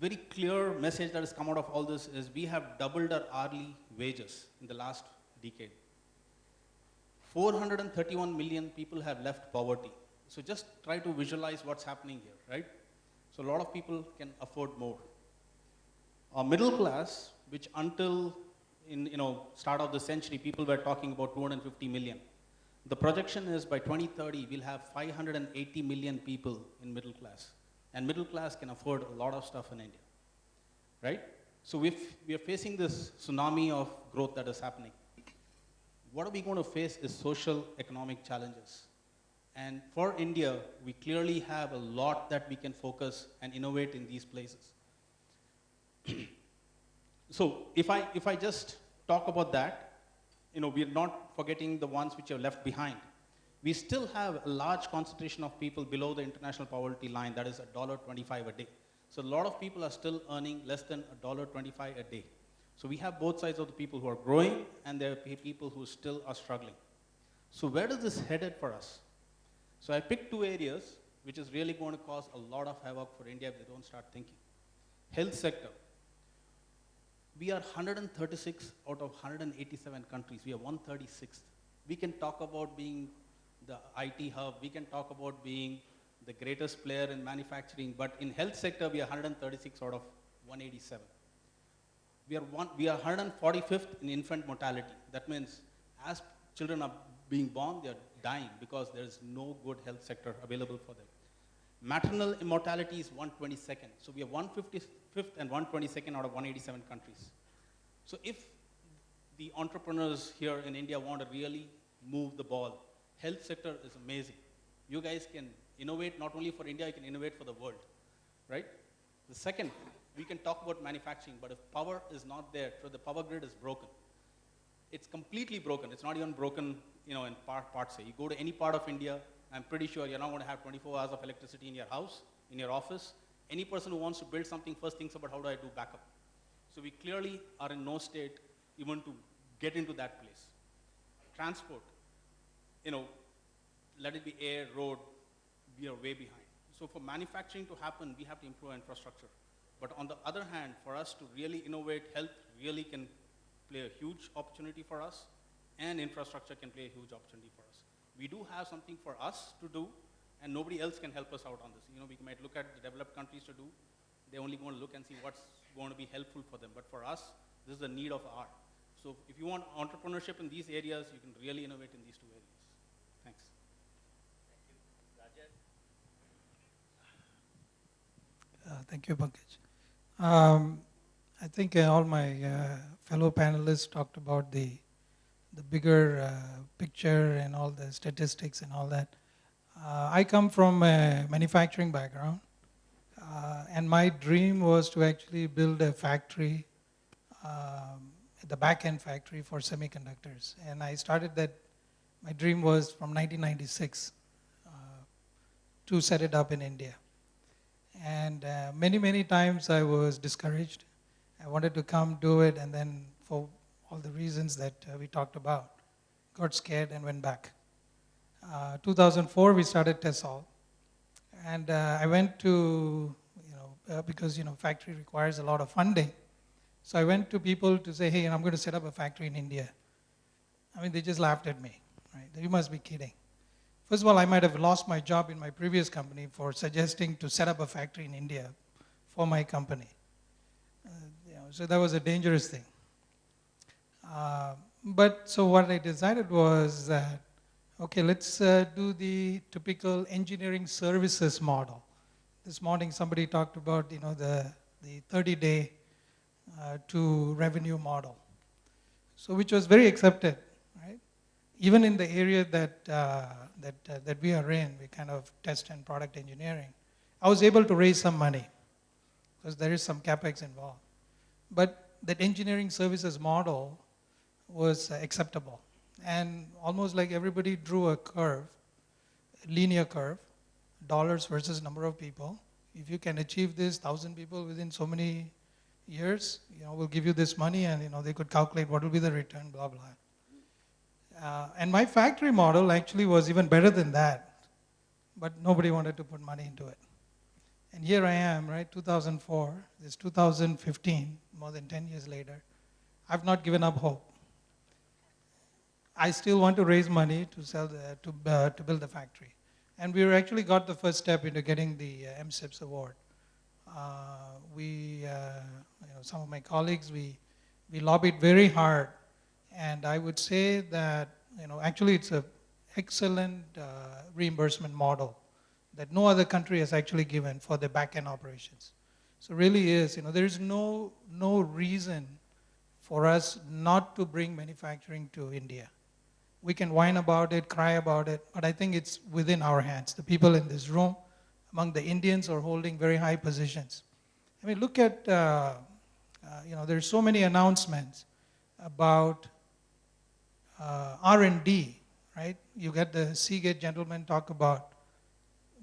very clear message that has come out of all this is we have doubled our hourly wages in the last decade. 431 million people have left poverty. So just try to visualize what's happening here, right? So a lot of people can afford more. Our middle class, which until start of the century, people were talking about 250 million. The projection is by 2030, we'll have 580 million people in middle class. And middle class can afford a lot of stuff in India, right? So if we are facing this tsunami of growth that is happening, what are we going to face is social economic challenges. And for India, we clearly have a lot that we can focus and innovate in these places. So if I just talk about that, we're not forgetting the ones which are left behind. We still have a large concentration of people below the international poverty line, that is $1.25 a day. So a lot of people are still earning less than $1.25 a day. So we have both sides of the people who are growing and there are people who still are struggling. So where does this headed for us? So I picked two areas which is really going to cause a lot of havoc for India if they don't start thinking. Health sector. We are 136 out of 187 countries. We are 136th. We can talk about being the IT hub. We can talk about being the greatest player in manufacturing. But in health sector, we are 136 out of 187. We are 145th in infant mortality. That means as children are being born, they are dying because there is no good health sector available for them. Maternal immortality is 122nd. So we are 155th and 122nd out of 187 countries. So if the entrepreneurs here in India want to really move the ball, health sector is amazing. You guys can innovate not only for India, you can innovate for the world, right? The second, we can talk about manufacturing, but if power is not there, so the power grid is broken. It's completely broken. It's not even broken, in parts. You go to any part of India, I'm pretty sure you're not going to have 24 hours of electricity in your house, in your office. Any person who wants to build something first thinks about how do I do backup. So we clearly are in no state even to get into that place. Transport, let it be air, road, we are way behind. So for manufacturing to happen, we have to improve our infrastructure. But on the other hand, for us to really innovate, health really can play a huge opportunity for us, and infrastructure can play a huge opportunity for us. We do have something for us to do, and nobody else can help us out on this. We might look at the developed countries to do. They're only going to look and see what's going to be helpful for them. But for us, this is the need of the hour. So if you want entrepreneurship in these areas, you can really innovate in these two areas. Thanks. Thank you, Pankaj. I think all my fellow panelists talked about the bigger picture and all the statistics and all that. I come from a manufacturing background, and my dream was to actually build a factory, the back-end factory for semiconductors. And I started that, my dream was from 1996 to set it up in India. And many times I was discouraged. I wanted to come do it, and then for all the reasons that we talked about, got scared and went back. 2004 we started TESOL, and I went to, because factory requires a lot of funding. So I went to people to say, hey, I'm going to set up a factory in India. I mean, they just laughed at me, right? You must be kidding. First of all, I might have lost my job in my previous company for suggesting to set up a factory in India for my company. So that was a dangerous thing. But so what I decided was that, okay, let's do the typical engineering services model. This morning somebody talked about the 30-day to revenue model, so which was very accepted, right? Even in the area that we are in, we kind of test and product engineering. I was able to raise some money because there is some capex involved. But that engineering services model was acceptable. And almost like everybody drew a curve, a linear curve, dollars versus number of people. If you can achieve this, 1,000 people within so many years, we'll give you this money, and they could calculate what will be the return, blah, blah. And my factory model actually was even better than that, but nobody wanted to put money into it. And here I am, right, 2004, this is 2015, more than 10 years later. I've not given up hope. I still want to raise money to to build the factory. And we actually got the first step into getting the MSIPS award. Some of my colleagues, we lobbied very hard, and I would say that actually it's an excellent reimbursement model that no other country has actually given for the back-end operations. So really is, there is no reason for us not to bring manufacturing to India. We can whine about it, cry about it, but I think it's within our hands. The people in this room, among the Indians, are holding very high positions. I mean, look at, there's so many announcements about R&D, right? You get the Seagate gentleman talk about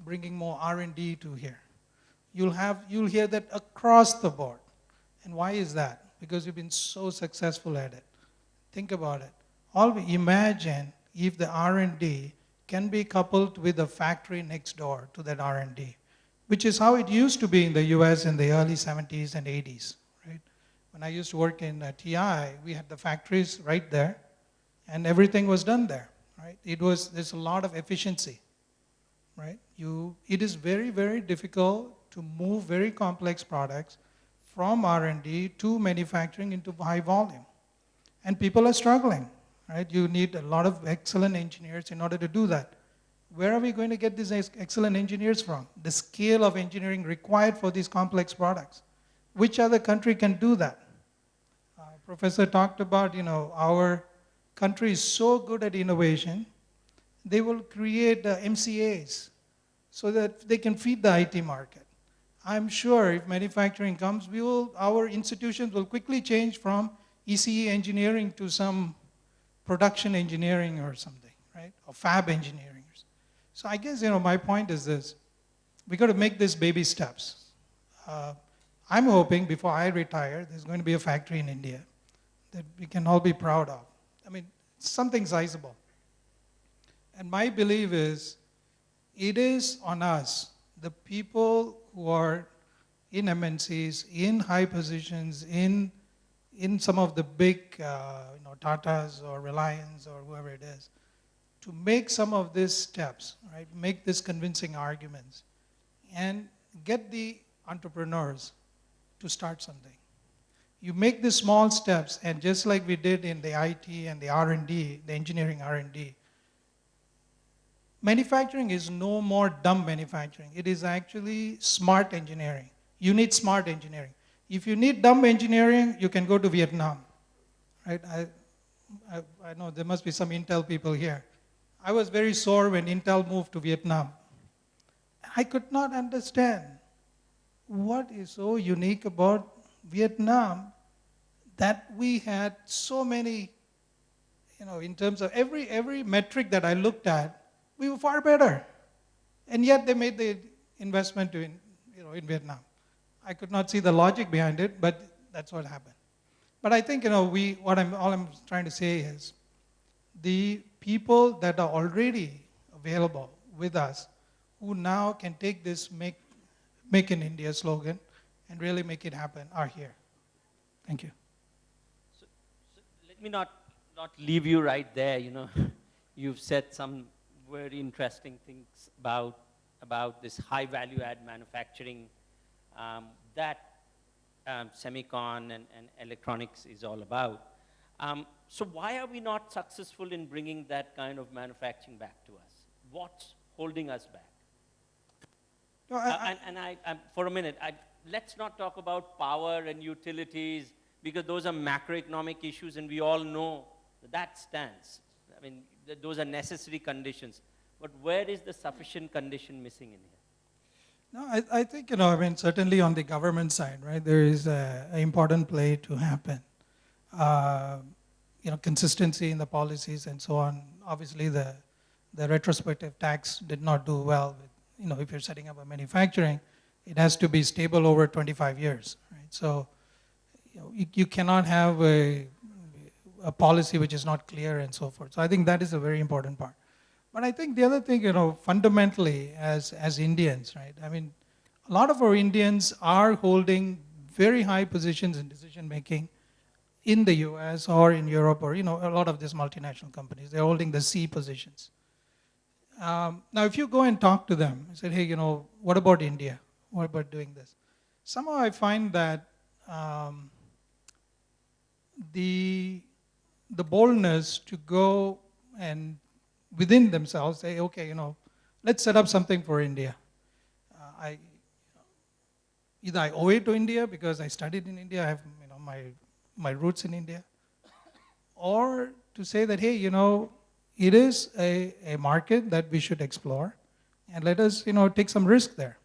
bringing more R&D to here. You'll hear that across the board. And why is that? Because we've been so successful at it. Think about it. Imagine if the R&D can be coupled with a factory next door to that R&D, which is how it used to be in the US in the early 70s and 80s, right? When I used to work in TI, we had the factories right there, and everything was done there, right? There's a lot of efficiency, right? It is very, very difficult to move very complex products from R&D to manufacturing into high volume. And people are struggling, right? You need a lot of excellent engineers in order to do that. Where are we going to get these excellent engineers from? The scale of engineering required for these complex products. Which other country can do that? Professor talked about, our country is so good at innovation, they will create MCAs so that they can feed the IT market. I'm sure if manufacturing comes, our institutions will quickly change from ECE engineering to some production engineering or something, right? Or fab engineering. So I guess, my point is this. We got to make this baby steps. I'm hoping before I retire, there's going to be a factory in India that we can all be proud of. I mean, something sizable. And my belief is, it is on us, the people who are in MNCs, in high positions, in some of the big, Tatas or Reliance or whoever it is, to make some of these steps, right? Make these convincing arguments, and get the entrepreneurs to start something. You make the small steps, and just like we did in the IT and the R&D, the engineering R&D, manufacturing is no more dumb manufacturing. It is actually smart engineering. You need smart engineering. If you need dumb engineering, you can go to Vietnam, right? I know there must be some Intel people here. I was very sore when Intel moved to Vietnam. I could not understand what is so unique about Vietnam that we had so many, in terms of every metric that I looked at, we were far better. And yet they made the investment in Vietnam. I could not see the logic behind it, but that's what happened. But I think, all I'm trying to say is, the people that are already available with us, who now can take this Make in India slogan and really make it happen, are here. Thank you. So let me not leave you right there. You've said some very interesting things about this high value add manufacturing that semicon and electronics is all about. So why are we not successful in bringing that kind of manufacturing back to us? What's holding us back? No, For a minute, let's not talk about power and utilities, because those are macroeconomic issues, and we all know that stands. I mean, those are necessary conditions. But where is the sufficient condition missing in here? No, I think, certainly on the government side, right, there is an important play to happen. Consistency in the policies and so on. Obviously, the retrospective tax did not do well. If you're setting up a manufacturing, it has to be stable over 25 years, right? So, you cannot have a policy which is not clear and so forth. So I think that is a very important part. But I think the other thing, fundamentally, as Indians, right? I mean, A lot of our Indians are holding very high positions in decision making in the US or in Europe or, a lot of these multinational companies. They're holding the C positions. Now, if you go and talk to them and say, hey, what about India? What about doing this? Somehow I find that the boldness to go and within themselves say, okay, let's set up something for India. I either I owe it to India because I studied in India, I have my roots in India, or to say that, hey, it is a market that we should explore, and let us take some risk there.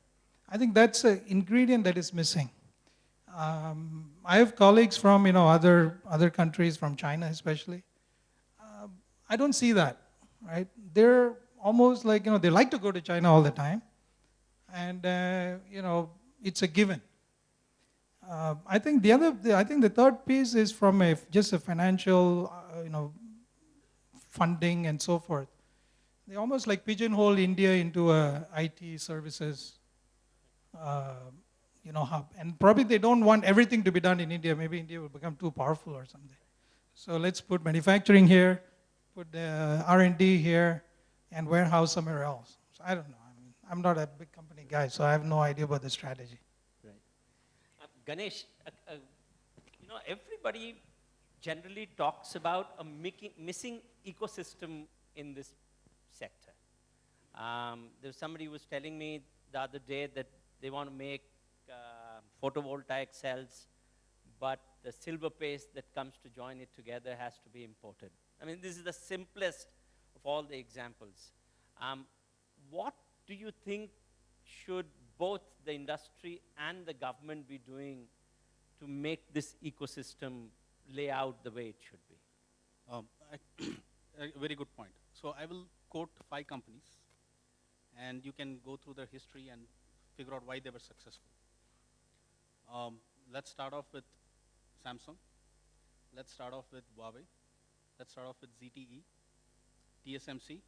I think that's an ingredient that is missing. I have colleagues from other countries, from China especially. I don't see that, right? They're almost like they like to go to China all the time, and it's a given. I think the third piece is from just a financial, funding and so forth. They almost like pigeonhole India into a IT services, hub. And probably they don't want everything to be done in India. Maybe India will become too powerful or something. So let's put manufacturing here, put R&D here, and warehouse somewhere else. So I don't know. I'm not a big company guy, so I have no idea about the strategy. Ganesh, everybody generally talks about a missing ecosystem in this sector. There was somebody who was telling me the other day that they want to make photovoltaic cells, but the silver paste that comes to join it together has to be imported. I mean, this is the simplest of all the examples. What do you think should both the industry and the government be doing to make this ecosystem lay out the way it should be? A very good point. So I will quote 5 companies, and you can go through their history and figure out why they were successful. Let's start off with Samsung. Let's start off with Huawei. Let's start off with ZTE, TSMC,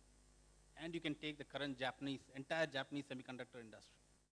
and you can take the current entire Japanese semiconductor industry.